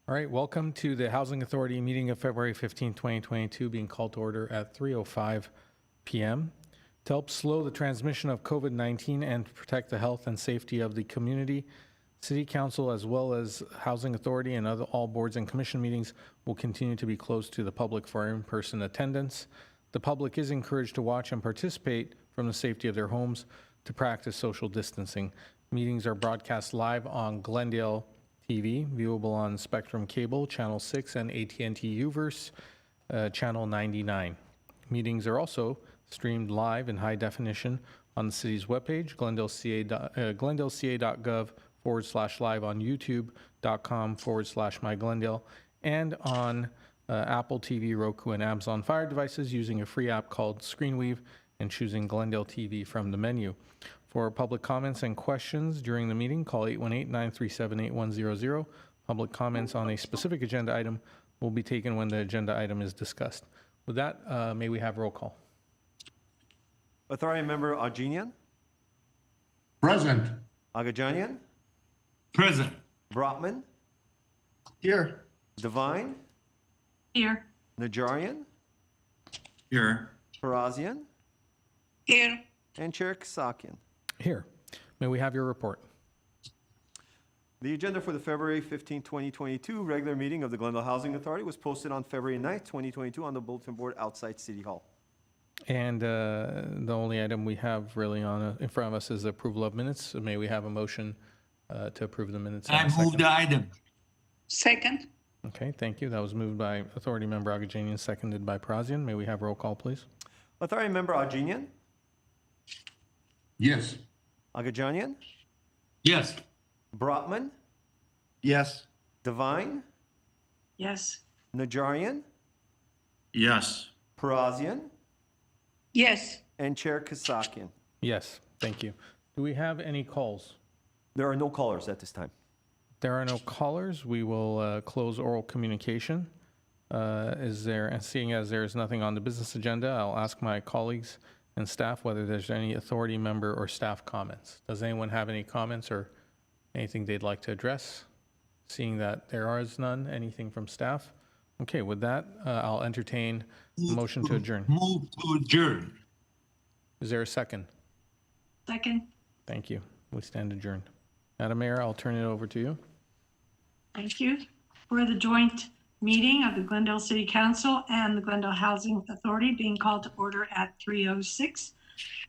All right, welcome to the Housing Authority meeting of February 15, 2022, being called to order at 3:05 p.m. To help slow the transmission of COVID-19 and to protect the health and safety of the community, City Council, as well as Housing Authority and all boards and commission meetings, will continue to be closed to the public for in-person attendance. The public is encouraged to watch and participate from the safety of their homes to practice social distancing. Meetings are broadcast live on Glendale TV, viewable on Spectrum Cable, Channel 6, and AT&T Uverse, Channel 99. Meetings are also streamed live in high definition on the city's webpage, glendaleca.gov/live, on youtube.com/myglendale, and on Apple TV, Roku, and Amazon Fire devices using a free app called ScreenWeave and choosing Glendale TV from the menu. For public comments and questions during the meeting, call 818-937-8100. Public comments on a specific agenda item will be taken when the agenda item is discussed. With that, may we have roll call? Authority Member Ajinian, Present. Agajanian, Present. Brotman, Here. Devine, Here. Najarian, Here. Parazian, Here. and Chair Kasakian. Here. May we have your report? The agenda for the February 15, 2022 regular meeting of the Glendale Housing Authority was posted on February 9, 2022 on the bulletin board outside City Hall. And the only item we have really on in front of us is the approval of minutes. So may we have a motion to approve the minutes? I move the item. Second. Okay, thank you. That was moved by Authority Member Agajanian, seconded by Parazian. May we have roll call, please? Authority Member Ajinian, Yes. Agajanian, Yes. Brotman, Yes. Devine, Yes. Najarian, Yes. Parazian, Yes. and Chair Kasakian. Yes, thank you. Do we have any calls? There are no callers at this time. There are no callers. We will close oral communication. And seeing as there is nothing on the business agenda, I'll ask my colleagues and staff whether there's any authority member or staff comments. Does anyone have any comments or anything they'd like to address? Seeing that there is none, anything from staff? Okay, with that, I'll entertain a motion to adjourn. Move to adjourn. Is there a second? Second. Thank you. We stand adjourned. Madam Mayor, I'll turn it over to you. Thank you. For the joint meeting of the Glendale City Council and the Glendale Housing Authority being called to order at 3:06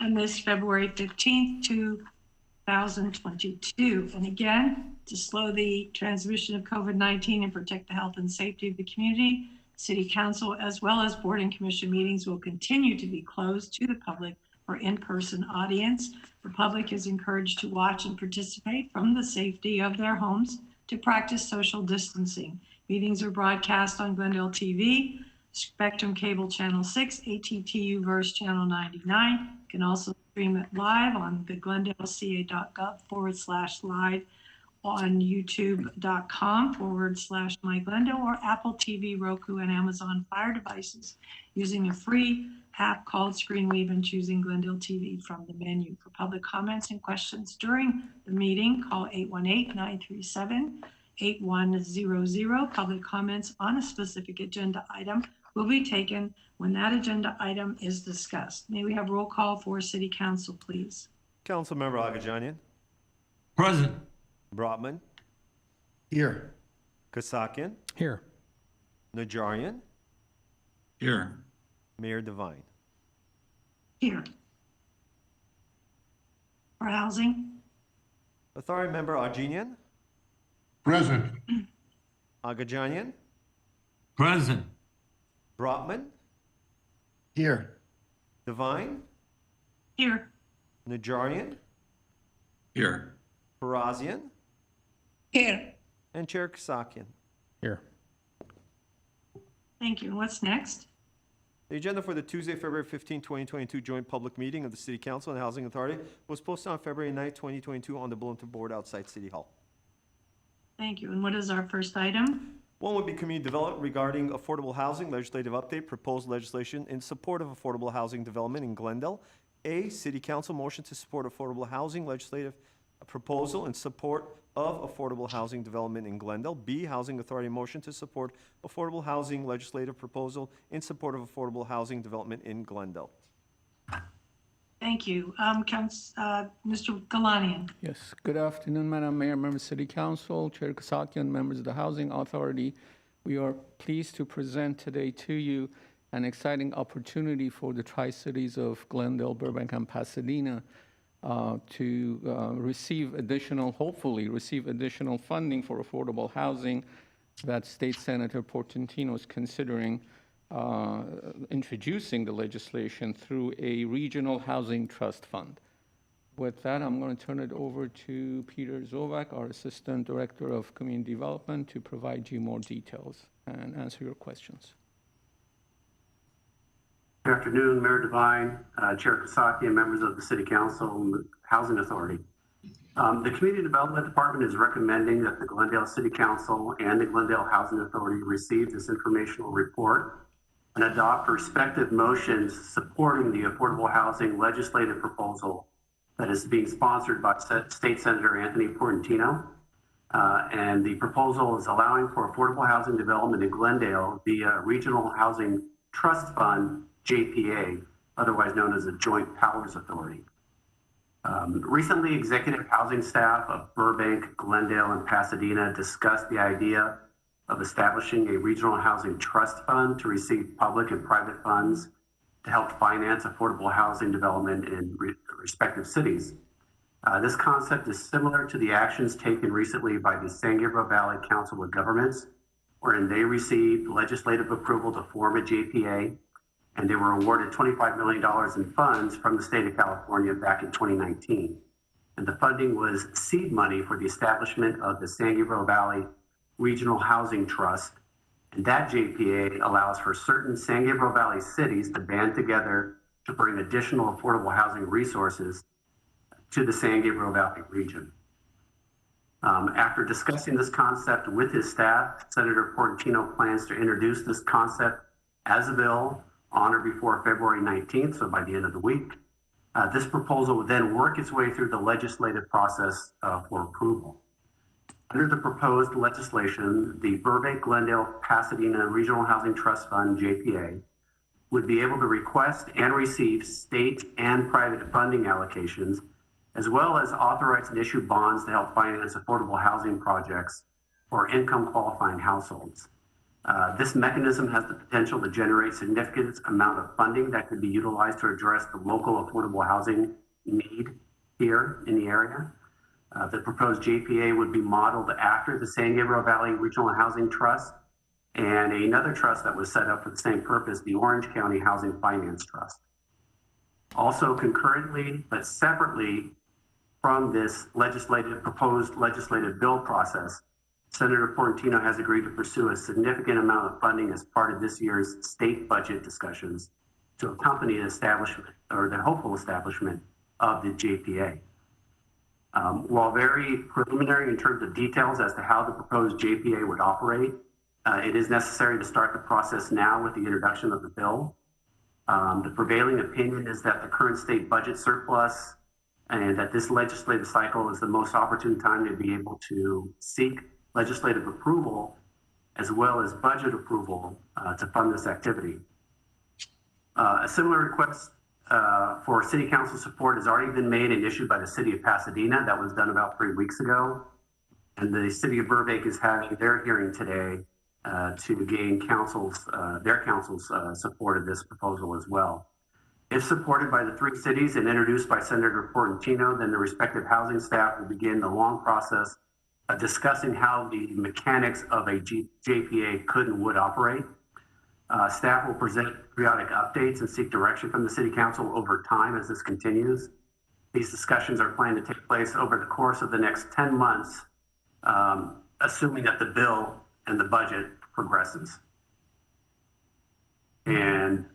on this February 15th, 2022. And again, to slow the transmission of COVID-19 and protect the health and safety of the community, City Council as well as board and commission meetings will continue to be closed to the public for in-person audience. The public is encouraged to watch and participate from the safety of their homes to practice social distancing. Meetings are broadcast on Glendale TV, Spectrum Cable Channel 6, AT&T Uverse Channel 99. You can also stream it live on the glendaleca.gov/live, on youtube.com/myglendale, or Apple TV, Roku, and Amazon Fire devices using a free app called ScreenWeave and choosing Glendale TV from the menu. For public comments and questions during the meeting, call 818-937-8100. Public comments on a specific agenda item will be taken when that agenda item is discussed. May we have roll call for City Council, please? Council Member Agajanian, Present. Brotman, Here. Kasakian, Here. Najarian, Here. Mayor Devine. Here. For housing? Authority Member Ajinian, Present. Agajanian, Present. Brotman, Here. Devine, Here. Najarian, Here. Parazian, Here. and Chair Kasakian. Here. Thank you. And what's next? The agenda for the Tuesday, February 15, 2022 joint public meeting of the City Council and Housing Authority was posted on February 9, 2022 on the bulletin board outside City Hall. Thank you. And what is our first item? One would be community development regarding affordable housing, legislative update, proposed legislation in support of affordable housing development in Glendale. A, City Council motion to support affordable housing legislative a proposal in support of affordable housing development in Glendale. B, Housing Authority motion to support affordable housing legislative proposal in support of affordable housing development in Glendale. Thank you. Mr. Galanian. Yes, good afternoon, Madam Mayor, members of City Council, Chair Kasakian, members of the Housing Authority. We are pleased to present today to you an exciting opportunity for the Tri-Cities of Glendale, Burbank, and Pasadena to hopefully receive additional funding for affordable housing that State Senator Portantino is considering introducing the legislation through a regional housing trust fund. With that, I'm going to turn it over to Peter Zovak, our Assistant Director of Community Development, to provide you more details and answer your questions. Good afternoon, Mayor Devine, Chair Kasaki, and members of the City Council and Housing Authority. The Community Development Department is recommending that the Glendale City Council and the Glendale Housing Authority receive this informational report and adopt respective motions supporting the affordable housing legislative proposal that is being sponsored by State Senator Anthony Portantino. And the proposal is allowing for affordable housing development in Glendale via Regional Housing Trust Fund, JPA, otherwise known as the Joint Powers Authority. Recently, executive housing staff of Burbank, Glendale, and Pasadena discussed the idea of establishing a regional housing trust fund to receive public and private funds to help finance affordable housing development in respective cities. This concept is similar to the actions taken recently by the San Gabriel Valley Council of Governments, wherein they received legislative approval to form a JPA, and they were awarded $25 million in funds from the state of California back in 2019. And the funding was seed money for the establishment of the San Gabriel Valley Regional Housing Trust. And that JPA allows for certain San Gabriel Valley cities to band together to bring additional affordable housing resources to the San Gabriel Valley region. After discussing this concept with his staff, Senator Portantino plans to introduce this concept as a bill on or before February 19th, so by the end of the week. This proposal would then work its way through the legislative process for approval. Under the proposed legislation, the Burbank, Glendale, Pasadena Regional Housing Trust Fund, JPA, would be able to request and receive state and private funding allocations, as well as authorize and issue bonds to help finance affordable housing projects for income qualifying households. This mechanism has the potential to generate significant amount of funding that could be utilized to address the local affordable housing need here in the area. The proposed JPA would be modeled after the San Gabriel Valley Regional Housing Trust and another trust that was set up for the same purpose, the Orange County Housing Finance Trust. Also concurrently, but separately from this proposed legislative bill process, Senator Portantino has agreed to pursue a significant amount of funding as part of this year's state budget discussions to accompany the establishment or the hopeful establishment of the JPA. While very preliminary in terms of details as to how the proposed JPA would operate, it is necessary to start the process now with the introduction of the bill. The prevailing opinion is that the current state budget surplus and that this legislative cycle is the most opportune time to be able to seek legislative approval as well as budget approval to fund this activity. A similar request for City Council support has already been made and issued by the City of Pasadena. That was done about 3 weeks ago. And the City of Burbank is having their hearing today to gain their council's support of this proposal as well. If supported by the 3 cities and introduced by Senator Portantino, then the respective housing staff will begin the long process of discussing how the mechanics of a JPA could and would operate. Staff will present periodic updates and seek direction from the City Council over time as this continues. These discussions are planned to take place over the course of the next 10 months, assuming that the bill and the budget progresses. And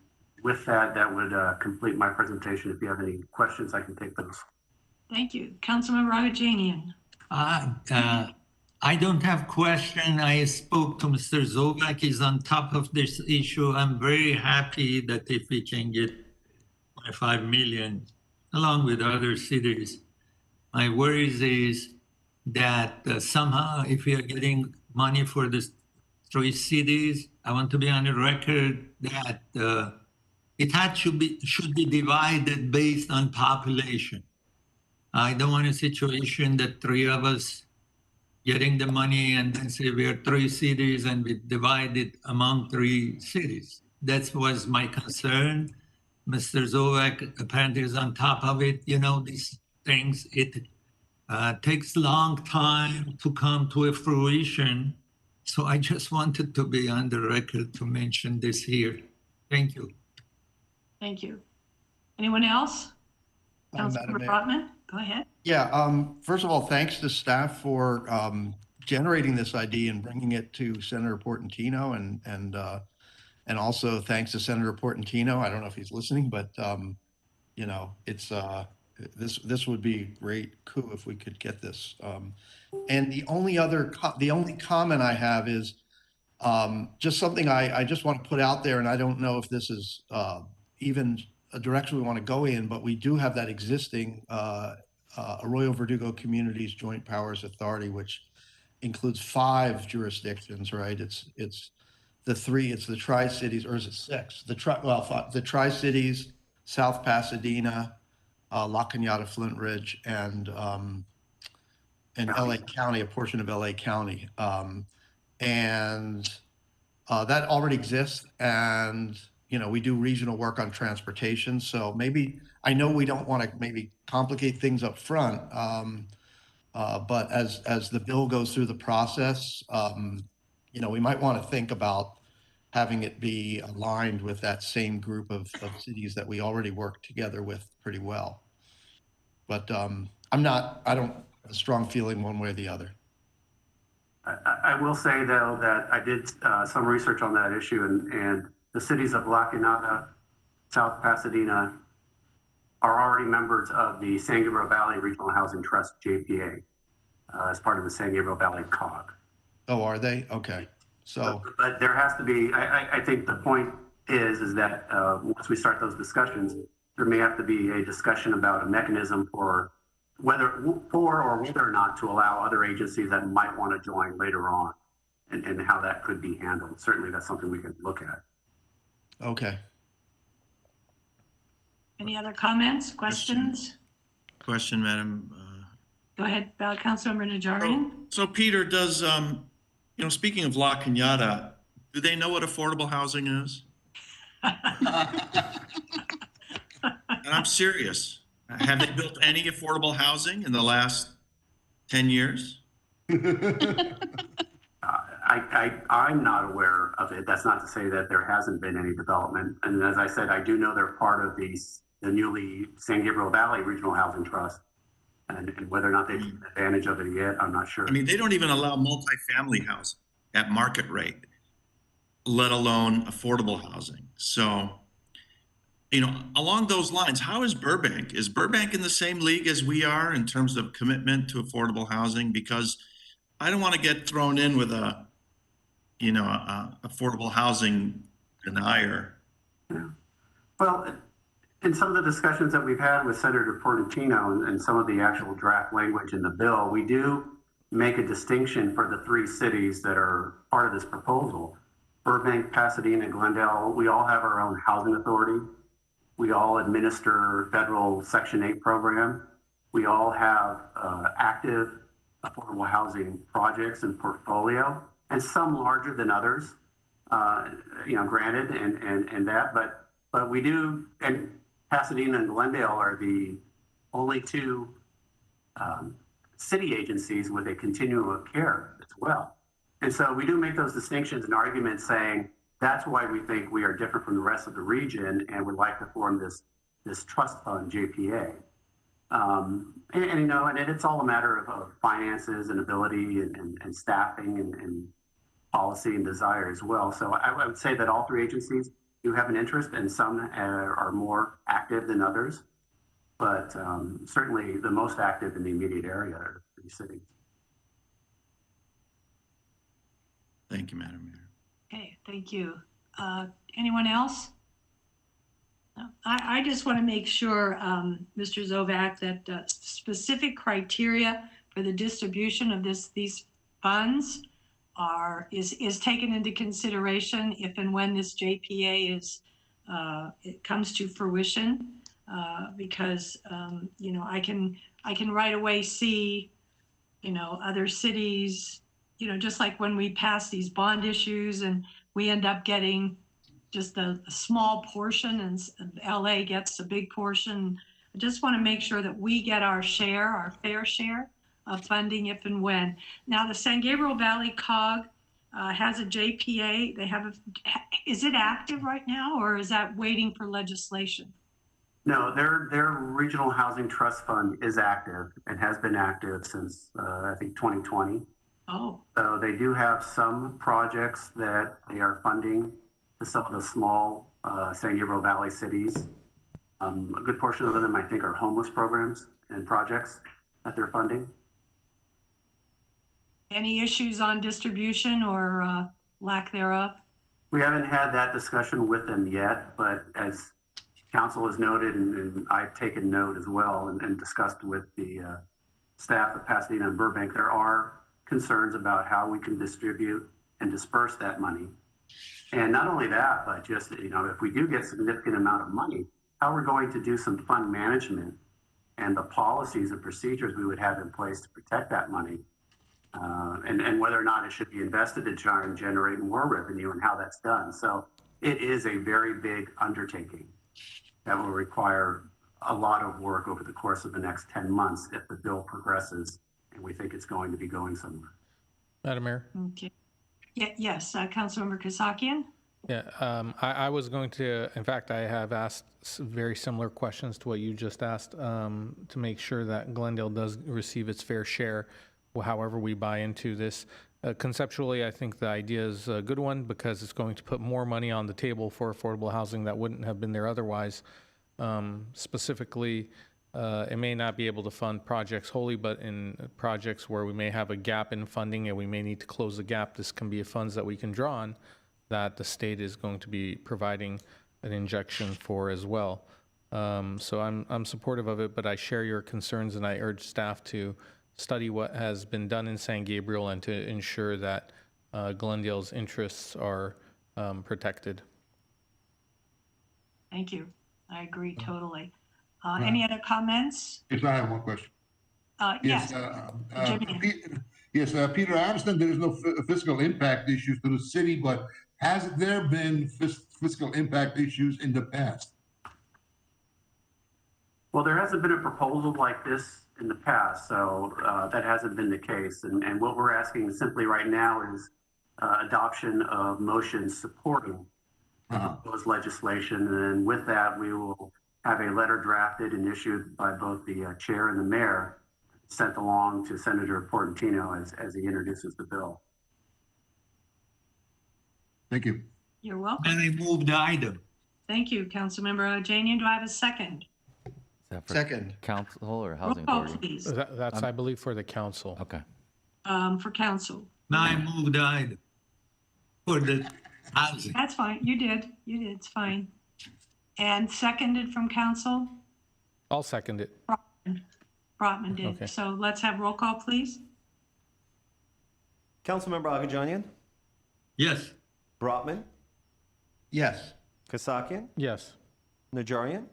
with that, that would complete my presentation. If you have any questions, I can take those. Thank you. Councilman Ragajanian. I don't have question. I spoke to Mr. Zovak. He's on top of this issue. I'm very happy that if we can get 25 million, along with other cities, My worries is that somehow if we are getting money for the 3 cities, I want to be on the record that should be divided based on population. I don't want a situation that 3 of us getting the money and then say we are 3 cities and we divide it among 3 cities. That was my concern. Mr. Zovak apparently is on top of it. You know, these things, it takes a long time to come to a fruition. So I just wanted to be on the record to mention this here. Thank you. Thank you. Anyone else? Madam Councilmember Mayor. Brotman, go ahead. Yeah, first of all, thanks to staff for generating this idea and bringing it to Senator Portantino, and also thanks to Senator Portantino. I don't know if he's listening, but you know, it's this would be a great coup if we could get this. And the only comment I have is just something I just want to put out there, and I don't know if this is even a direction we want to go in, but we do have that existing Arroyo Verdugo Communities Joint Powers Authority, which includes 5 jurisdictions, right? It's the Tri-Cities, or is it 6? The Tri-Cities, South Pasadena, La Cañada, Flint Ridge, and LA County, a portion of LA County. And that already exists, and you know, we do regional work on transportation. So maybe, I know we don't want to maybe complicate things up front, but as the bill goes through the process, you know, we might want to think about having it be aligned with that same group of cities that we already work together with pretty well. But I don't have a strong feeling one way or the other. I will say, though, that I did some research on that issue, and the cities of La Cañada, South Pasadena are already members of the San Gabriel Valley Regional Housing Trust, JPA, as part of the San Gabriel Valley COG. Oh, are they? Okay. So, but there has to be, I think the point is that once we start those discussions, there may have to be a discussion about a mechanism for whether or not to allow other agencies that might want to join later on, and how that could be handled. Certainly that's something we can look at. okay. Any other comments, questions? Question, Madam. Go ahead, Councilmember Najarian. So Peter, does, you know, speaking of La Cañada, do they know what affordable housing is? And I'm serious. Have they built any affordable housing in the last 10 years? I'm not aware of it. That's not to say that there hasn't been any development. And as I said, I do know they're part of the newly San Gabriel Valley Regional Housing Trust. And whether or not they've taken advantage of it yet, I'm not sure. I mean, they don't even allow multifamily housing at market rate, let alone affordable housing. So, you know, along those lines, how is Burbank? Is Burbank in the same league as we are in terms of commitment to affordable housing? Because I don't want to get thrown in with a, you know, affordable housing denier. Yeah. Well, in some of the discussions that we've had with Senator Portantino and some of the actual draft language in the bill, we do make a distinction for the 3 cities that are part of this proposal. Burbank, Pasadena, and Glendale, we all have our own housing authority. We all administer federal Section 8 program. We all have active affordable housing projects and portfolio, and some larger than others, you know, granted, and that, but we do, and Pasadena and Glendale are the only 2 city agencies with a continuum of care as well. And so we do make those distinctions and arguments saying that's why we think we are different from the rest of the region and would like to form this trust fund, JPA. And you know, and it's all a matter of finances and ability and staffing and policy and desire as well. So I would say that all 3 agencies do have an interest, and some are more active than others, but certainly the most active in the immediate area are the 3 cities. Thank you, Madam Mayor. Okay, thank you. Anyone else? I just want to make sure, Mr. Zovac, that specific criteria for the distribution of these funds is taken into consideration if and when this JPA it comes to fruition, because I can right away see other cities, just like when we pass these bond issues and we end up getting just a small portion and LA gets a big portion. I just want to make sure that we get our fair share of funding if and when. Now, the San Gabriel Valley COG has a JPA. Is it active right now, or is that waiting for legislation? No, their Regional Housing Trust Fund is active and has been active since, I think, 2020. Oh. So they do have some projects that they are funding to some of the small San Gabriel Valley cities. A good portion of them, I think, are homeless programs and projects that they're funding. Any issues on distribution or lack thereof? We haven't had that discussion with them yet, but as council has noted, and I've taken note as well and discussed with the staff of Pasadena and Burbank, there are concerns about how we can distribute and disperse that money. And not only that, but just, if we do get a significant amount of money, how we're going to do some fund management and the policies and procedures we would have in place to protect that money, and whether or not it should be invested to try and generate more revenue and how that's done. So it is a very big undertaking that will require a lot of work over the course of the next 10 months if the bill progresses, and we think it's going to be going somewhere. Madam Mayor? Okay. Yes, Councilmember Kasakian? Yeah, I was going to, in fact, I have asked very similar questions to what you just asked, to make sure that Glendale does receive its fair share, however we buy into this. Conceptually, I think the idea is a good one because it's going to put more money on the table for affordable housing that wouldn't have been there otherwise. Specifically, it may not be able to fund projects wholly, but in projects where we may have a gap in funding and we may need to close the gap, this can be funds that we can draw on that the state is going to be providing an injection for as well. So I'm supportive of it, but I share your concerns and I urge staff to study what has been done in San Gabriel and to ensure that Glendale's interests are protected. Thank you. I agree totally. Any other comments? Yes, I have one question. Yes. Peter, I understand there is no fiscal impact issues to the city, but has there been fiscal impact issues in the past? Well, there hasn't been a proposal like this in the past, so that hasn't been the case. And what we're asking simply right now is adoption of motions supporting those legislation. And with that, we will have a letter drafted and issued by both the chair and the mayor, sent along to Senator Portantino as he introduces the bill. Thank you. You're welcome. And I move the item. Thank you, Councilmember Ojanian. Do I have a second? Is that for Second. council or Roll housing call, authority? please. That's, I believe, for the council. Okay. For council. Now I move the item for the housing. That's fine. You did. It's fine. And seconded from council? I'll second it. Brotman did. Okay. So let's have roll call, please. Councilmember Agajanian, Yes. Brotman, Yes. Kasakian, Yes. Najarian,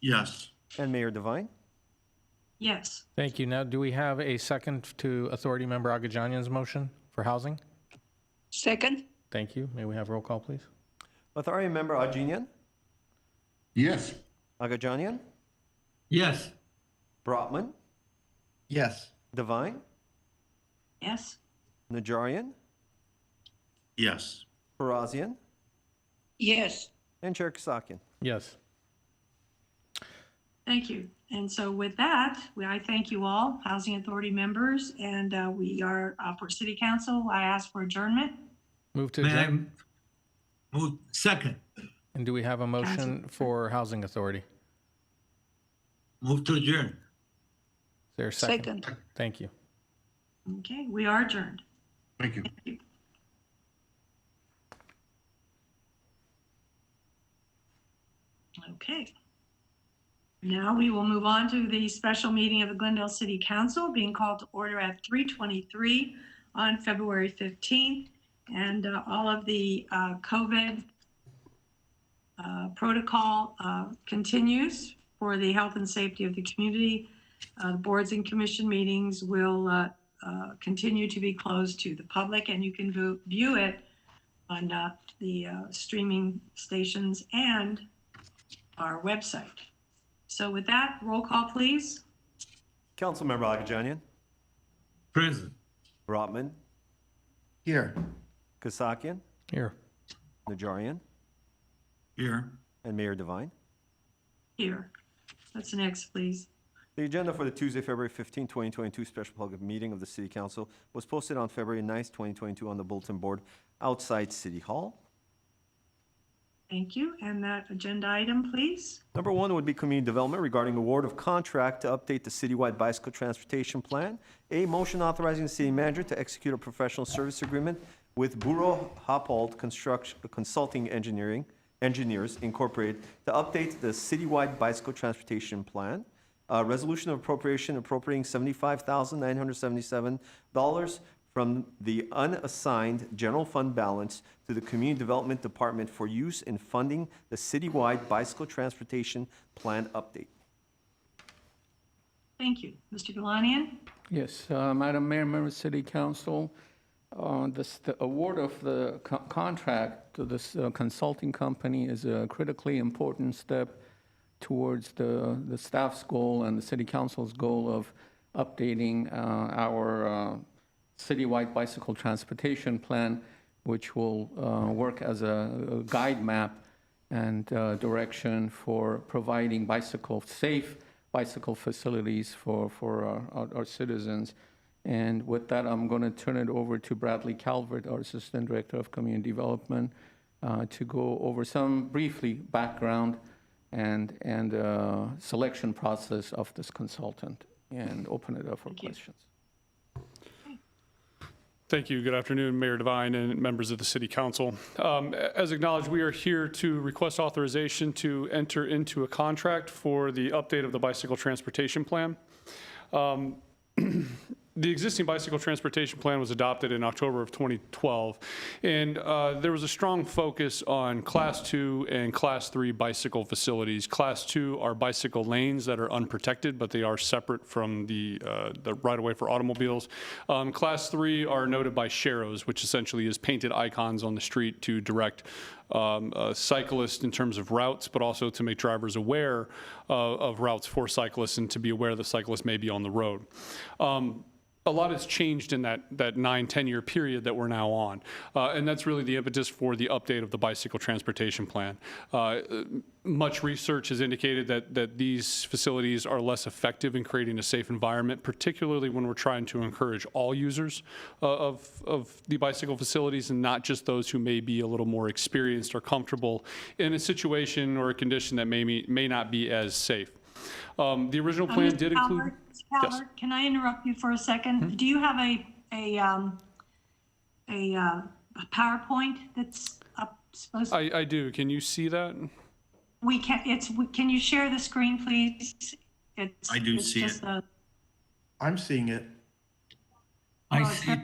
Yes. and Mayor Devine. Yes. Thank you. Now, do we have a second to Authority Member Agajanian's motion for housing? Second? Thank you. May we have roll call, please? Authority Member Agajanian, Yes. Agajanian, Yes. Brotman, Yes. Devine, Yes. Najarian, Yes. Farazian, Yes. and Chair Kasakian. Yes. Thank you. And so with that, I thank you all, Housing Authority members, and we are for City Council. I ask for adjournment. Move to May I adjourn. move second? And do we have a motion for Housing Authority? Move to adjourn. Is there a second? Second. Thank you. Okay, we are adjourned. Thank you. Thank you. Okay. Now we will move on to the special meeting of the Glendale City Council being called to order at 3:23 on February 15th. And all of the COVID protocol continues for the health and safety of the community. The boards and commission meetings will continue to be closed to the public, and you can view it on the streaming stations and our website. So with that, roll call, please. Councilmember Agajanian, Present. Brotman, Here. Kasakian, Here. Najarian, Here. and Mayor Devine. Here. That's next, please. The agenda for the Tuesday, February 15, 2022 special public meeting of the City Council was posted on February 9, 2022 on the bulletin board outside City Hall. Thank you. And that agenda item, please. Number 1 would be community development regarding award of contract to update the citywide bicycle transportation plan. A motion authorizing the city manager to execute a professional service agreement with Buro Happold Consulting Engineers Incorporated to update the citywide bicycle transportation plan. Resolution of appropriation appropriating $75,977 from the unassigned general fund balance to the Community Development Department for use in funding the citywide bicycle transportation plan update. Thank you. Mr. Galanian? Yes, Madam Mayor, members of City Council, the award of the contract to this consulting company is a critically important step towards the staff's goal and the City Council's goal of updating our citywide bicycle transportation plan, which will work as a guide map and direction for providing safe bicycle facilities for our citizens. And with that, I'm going to turn it over to Bradley Calvert, our Assistant Director of Community Development, to go over some briefly background and selection process of this consultant and open it up for questions. Thank you. Good afternoon, Mayor Devine and members of the City Council. As acknowledged, we are here to request authorization to enter into a contract for the update of the bicycle transportation plan. The existing bicycle transportation plan was adopted in October of 2012, and there was a strong focus on Class 2 and Class 3 bicycle facilities. Class 2 are bicycle lanes that are unprotected, but they are separate from the right-of-way for automobiles. Class 3 are noted by sharrows, which essentially is painted icons on the street to direct cyclists in terms of routes, but also to make drivers aware of routes for cyclists and to be aware that cyclists may be on the road. A lot has changed in that 9-10 year period that we're now on. And that's really the impetus for the update of the bicycle transportation plan. Much research has indicated that these facilities are less effective in creating a safe environment, particularly when we're trying to encourage all users of the bicycle facilities and not just those who may be a little more experienced or comfortable in a situation or a condition that may not be as safe. The original plan did include. Mr. Calvert, yes. Can I interrupt you for a second? Mm-hmm. Do you have a PowerPoint that's up supposed to? I do. Can you see that? We can. Can you share the screen, please? I do see it. I'm seeing it. I see it.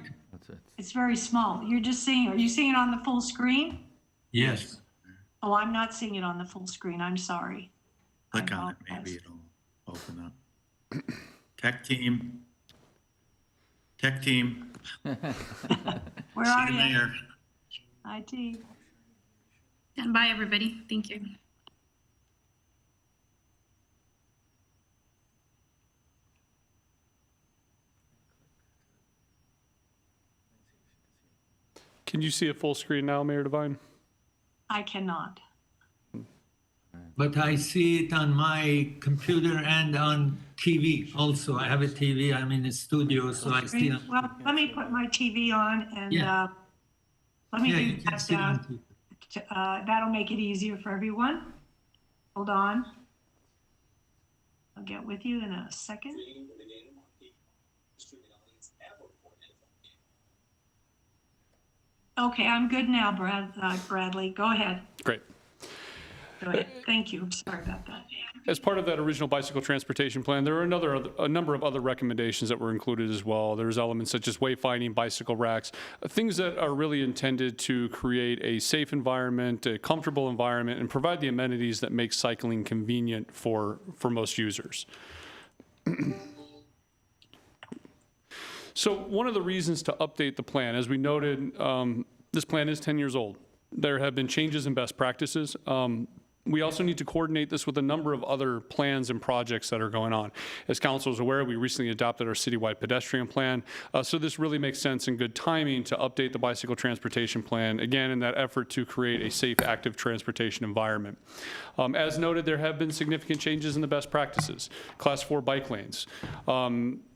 It's very small. You're just seeing. Are you seeing it on the full screen? Yes. Oh, I'm not seeing it on the full screen. I'm sorry. Click on it, maybe it'll open up. Tech team. Where are you? Mayor. IT. Stand by, everybody. Thank you. Can you see a full screen now, Mayor Devine? I cannot. But I see it on my computer and on TV also. I have a TV. I'm in the studio, so I see it. Well, let me put my TV on and let me do that. That'll make it easier for everyone. Hold on. I'll get with you in a second. Okay, I'm good now, Bradley. Go ahead. Great. Go ahead. Thank you. Sorry about that. As part of that original bicycle transportation plan, there are a number of other recommendations that were included as well. There's elements such as wayfinding, bicycle racks, things that are really intended to create a safe environment, a comfortable environment, and provide the amenities that make cycling convenient for most users. So one of the reasons to update the plan, as we noted, this plan is 10 years old. There have been changes in best practices. We also need to coordinate this with a number of other plans and projects that are going on. As council is aware, we recently adopted our citywide pedestrian plan. So this really makes sense and good timing to update the bicycle transportation plan, again, in that effort to create a safe, active transportation environment. As noted, there have been significant changes in the best practices. Class 4 bike lanes.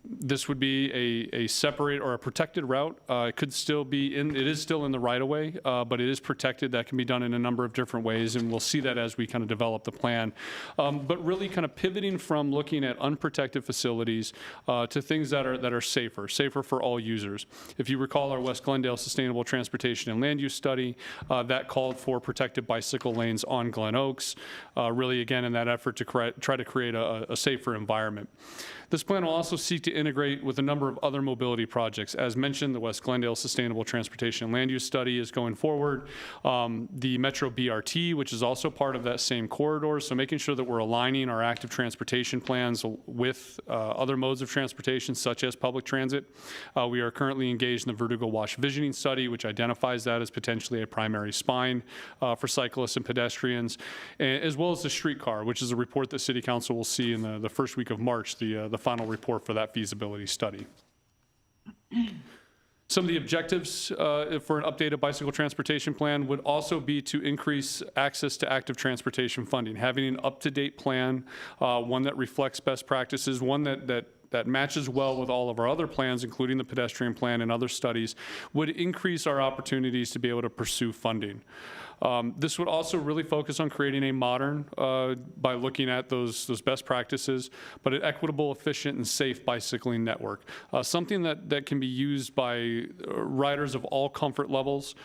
This would be a separate or a protected route. It could still be it is still in the right of way, but it is protected. That can be done in a number of different ways, and we'll see that as we kind of develop the plan. But really kind of pivoting from looking at unprotected facilities to things that are safer for all users. If you recall our West Glendale Sustainable Transportation and Land Use Study, that called for protected bicycle lanes on Glen Oaks, really again in that effort to try to create a safer environment. This plan will also seek to integrate with a number of other mobility projects. As mentioned, the West Glendale Sustainable Transportation and Land Use Study is going forward. The Metro BRT, which is also part of that same corridor, so making sure that we're aligning our active transportation plans with other modes of transportation, such as public transit. We are currently engaged in the Verdugo Wash Visioning Study, which identifies that as potentially a primary spine for cyclists and pedestrians, as well as the streetcar, which is a report that City Council will see in the first week of March, the final report for that feasibility study. Some of the objectives for an updated bicycle transportation plan would also be to increase access to active transportation funding, having an up-to-date plan, one that reflects best practices, one that matches well with all of our other plans, including the pedestrian plan and other studies, would increase our opportunities to be able to pursue funding. This would also really focus on creating a modern, by looking at those best practices, but an equitable, efficient, and safe bicycling network. Something that can be used by riders of all comfort levels,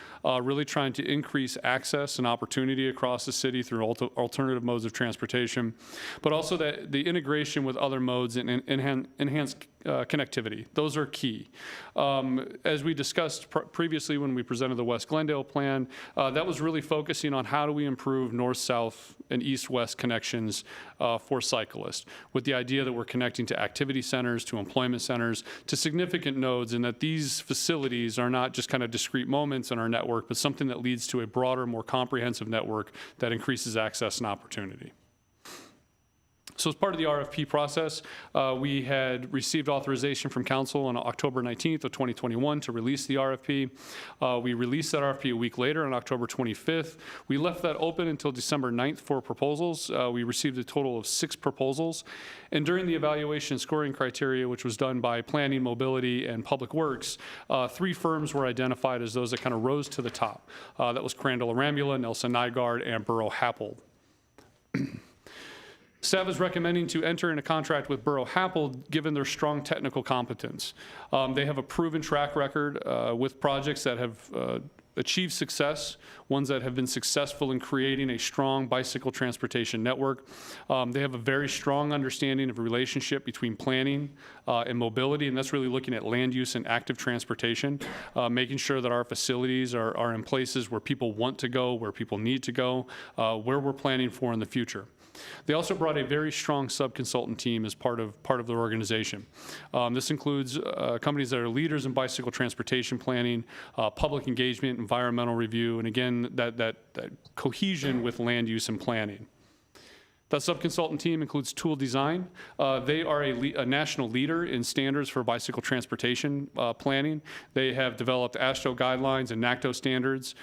really trying to increase access and opportunity across the city through alternative modes of transportation, but also the integration with other modes and enhanced connectivity. Those are key. As we discussed previously when we presented the West Glendale plan, that was really focusing on how do we improve north-south and east-west connections for cyclists, with the idea that we're connecting to activity centers, to employment centers, to significant nodes, and that these facilities are not just kind of discrete moments in our network, but something that leads to a broader, more comprehensive network that increases access and opportunity. So as part of the RFP process, we had received authorization from council on October 19th of 2021 to release the RFP. We released that RFP a week later on October 25th. We left that open until December 9th for proposals. We received a total of 6 proposals. And during the evaluation and scoring criteria, which was done by Planning, Mobility, and Public Works, 3 firms were identified as those that kind of rose to the top. That was Crandall Arambula, Nelson Nygaard, and Buro Happold. Staff is recommending to enter in a contract with Buro Happold given their strong technical competence. They have a proven track record with projects that have achieved success, ones that have been successful in creating a strong bicycle transportation network. They have a very strong understanding of the relationship between planning and mobility, and that's really looking at land use and active transportation, making sure that our facilities are in places where people want to go, where people need to go, where we're planning for in the future. They also brought a very strong sub-consultant team as part of their organization. This includes companies that are leaders in bicycle transportation planning, public engagement, environmental review, and again, that cohesion with land use and planning. That sub-consultant team includes Tool Design. They are a national leader in standards for bicycle transportation planning. They have developed AASHTO guidelines and NACTO standards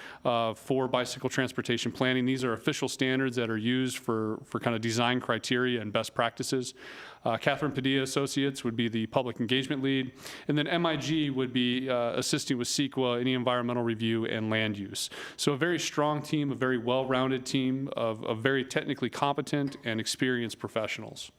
for bicycle transportation planning. These are official standards that are used for kind of design criteria and best practices. Catherine Padilla Associates would be the public engagement lead, and then MIG would be assisting with CEQA, any environmental review, and land use. So a very strong team, a very well-rounded team of very technically competent and experienced professionals.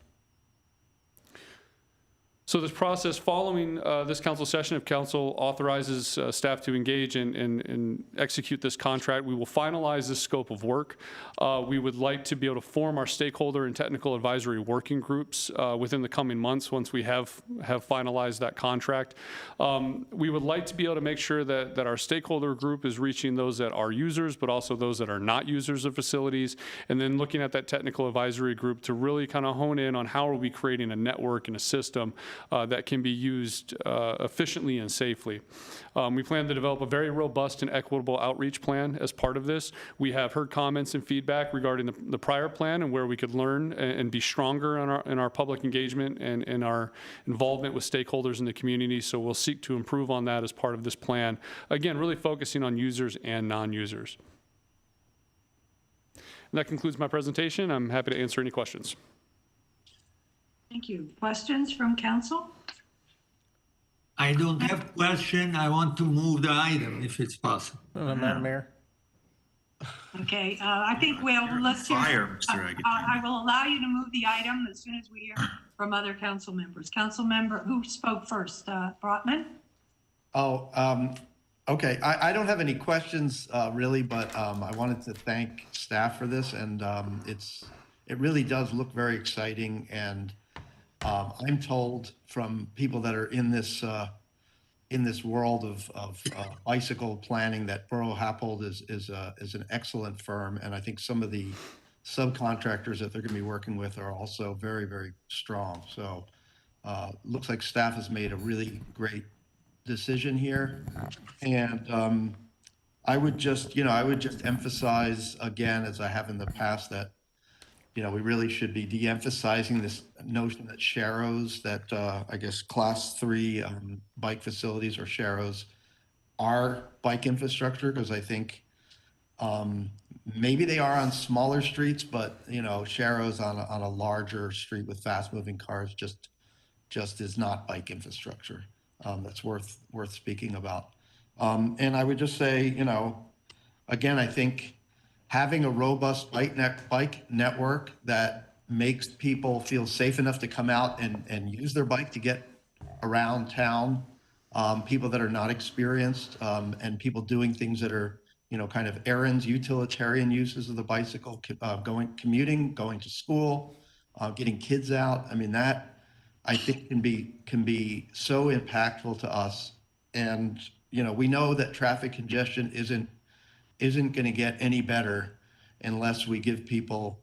So this process, following this council session, if council authorizes staff to engage and execute this contract, we will finalize this scope of work. We would like to be able to form our stakeholder and technical advisory working groups within the coming months once we have finalized that contract. We would like to be able to make sure that our stakeholder group is reaching those that are users, but also those that are not users of facilities, and then looking at that technical advisory group to really kind of hone in on how are we creating a network and a system that can be used efficiently and safely. We plan to develop a very robust and equitable outreach plan as part of this. We have heard comments and feedback regarding the prior plan and where we could learn and be stronger in our public engagement and in our involvement with stakeholders in the community. So we'll seek to improve on that as part of this plan. Again, really focusing on users and non-users. And that concludes my presentation. I'm happy to answer any questions. Thank you. Questions from council? I don't have question. I want to move the item if it's possible. Madam Mayor? Okay, I think let's hear. Fire, Mr. Aguirre. I will allow you to move the item as soon as we hear from other council members. Council member, who spoke first? Brotman? Okay. I don't have any questions really, but I wanted to thank staff for this, and it really does look very exciting. And I'm told from people that are in this world of bicycle planning that Buro Happold is an excellent firm, and I think some of the subcontractors that they're going to be working with are also very, very strong. So looks like staff has made a really great decision here, and I would just emphasize again, as I have in the past, that we really should be de-emphasizing this notion that sharrows, that I guess class 3 bike facilities or sharrows are bike infrastructure, because I think maybe they are on smaller streets, but sharrows on a larger street with fast moving cars just is not bike infrastructure. That's worth speaking about. And I would just say, again, I think having a robust bike network that makes people feel safe enough to come out and use their bike to get around town, people that are not experienced, and people doing things that are, kind of errands, utilitarian uses of the bicycle, commuting, going to school, getting kids out. I mean, that I think can be so impactful to us. And, we know that traffic congestion isn't going to get any better unless we give people,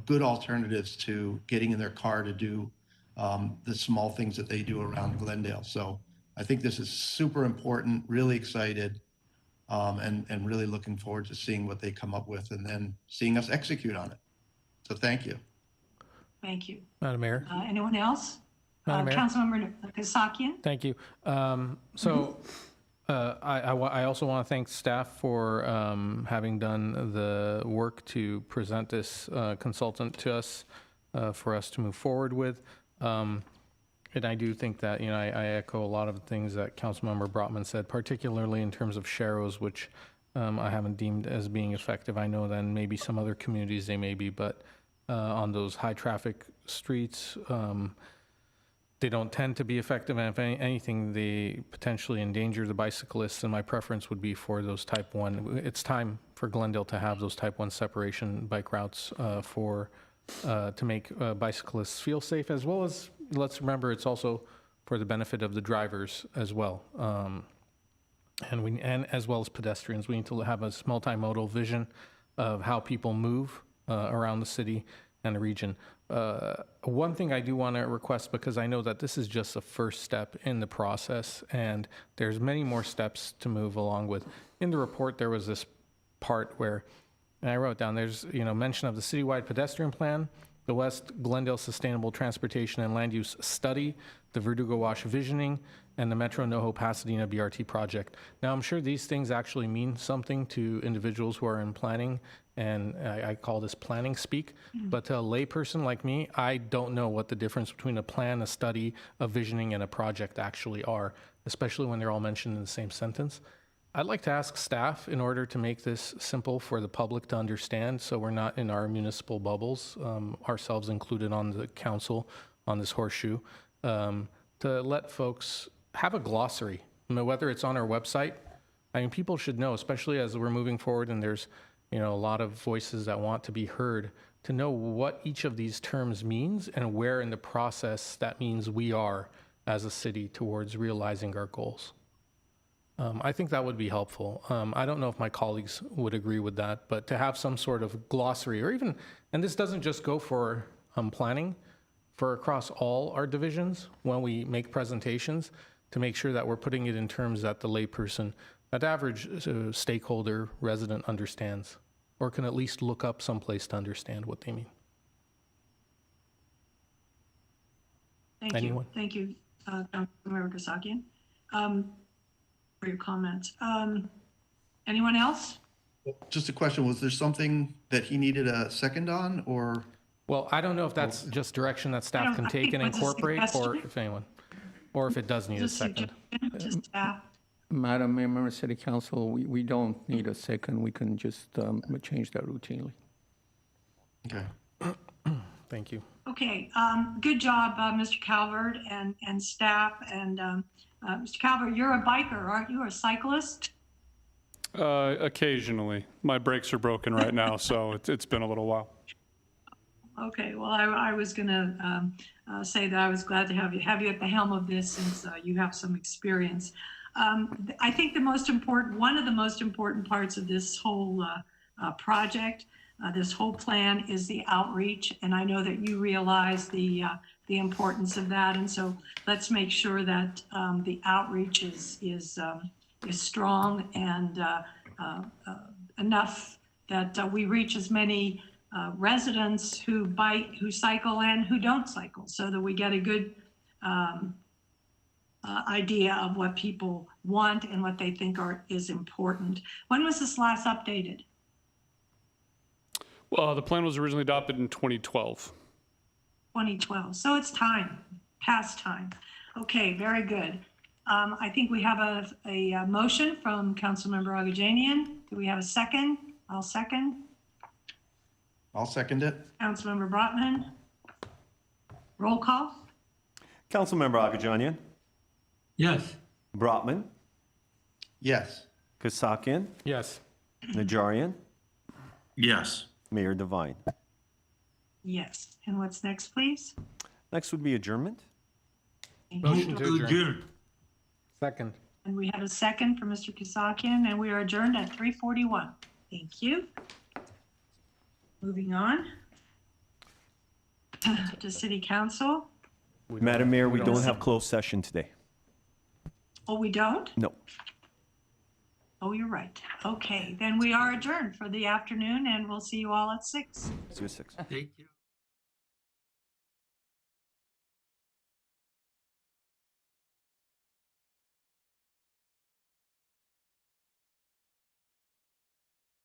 good alternatives to getting in their car to do the small things that they do around Glendale. So I think this is super important, really excited, and really looking forward to seeing what they come up with and then seeing us execute on it. So thank you. Thank you. Madam Mayor? Anyone else? Madam Mayor? Councilmember Kasakian? Thank you. I also want to thank staff for having done the work to present this consultant to us for us to move forward with. And I do think that, I echo a lot of the things that Councilmember Brotman said, particularly in terms of sharrows, which I haven't deemed as being effective. I know that in maybe some other communities they may be, but on those high traffic streets, they don't tend to be effective, and if anything, they potentially endanger the bicyclists, and my preference would be for those type 1. It's time for Glendale to have those type 1 separation bike routes to make bicyclists feel safe, as well as, let's remember, it's also for the benefit of the drivers as well, and as well as pedestrians. We need to have a multimodal vision of how people move around the city and the region. One thing I do want to request, because I know that this is just the first step in the process, and there's many more steps to move along with. In the report, there was this part where, and I wrote down, there's mention of the citywide pedestrian plan, the West Glendale Sustainable Transportation and Land Use Study, the Verdugo Wash Visioning, and the Metro NoHo Pasadena BRT project. Now, I'm sure these things actually mean something to individuals who are in planning, and I call this planning speak. But to a layperson like me, I don't know what the difference between a plan, a study, a visioning, and a project actually are, especially when they're all mentioned in the same sentence. I'd like to ask staff, in order to make this simple for the public to understand, so we're not in our municipal bubbles, ourselves included on the council on this horseshoe, to let folks have a glossary, whether it's on our website. I mean, people should know, especially as we're moving forward and there's, a lot of voices that want to be heard, to know what each of these terms means and where in the process that means we are as a city towards realizing our goals. I think that would be helpful. I don't know if my colleagues would agree with that, but to have some sort of glossary or even, and this doesn't just go for planning, for across all our divisions when we make presentations, to make sure that we're putting it in terms that the layperson, that average stakeholder resident understands, or can at least look up someplace to understand what they mean. Thank Anyone? you. Thank you, Councilmember Kasakian, for your comments. Anyone else? Just a question, was there something that he needed a second on, or? Well, I don't know if that's just direction that staff can take and incorporate, or if anyone, or if it does need a second. To staff. Madam Mayor, member of City Council, we don't need a second. We can just change that routinely. Okay. Thank you. Okay, good job, Mr. Calvert and staff. And Mr. Calvert, you're a biker, aren't you? A cyclist? Occasionally. My brakes are broken right now, so it's been a little while. Okay, well, I was going to say that I was glad to have you at the helm of this, since you have some experience. I think one of the most important parts of this whole project, this whole plan, is the outreach, and I know that you realize the importance of that. And so let's make sure that the outreach is strong and enough that we reach as many residents who bike, who cycle, and who don't cycle, so that we get a good idea of what people want and what they think is important. When was this last updated? Well, the plan was originally adopted in 2012. 2012. So it's time, past time. Okay, very good. I think we have a motion from Councilmember Agajanian. Do we have a second? I'll second. I'll second it. Councilmember Brotman. Roll call. Councilmember Agajanian, Yes. Brotman, Yes. Kasakian, Yes. Najarian, Yes. Mayor Devine. Yes. And what's next, please? Next would be adjournment. Thank Motion you. to adjourn. Adjourn. Second. And we have a second from Mr. Kasakian, and we are adjourned at 3:41. Thank you. Moving on to City Council. Madam Mayor, we don't have closed session today. Oh, we don't? No. Oh, you're right. Okay, then we are adjourned for the afternoon, and we'll see you all at 6. See you at 6. Thank you.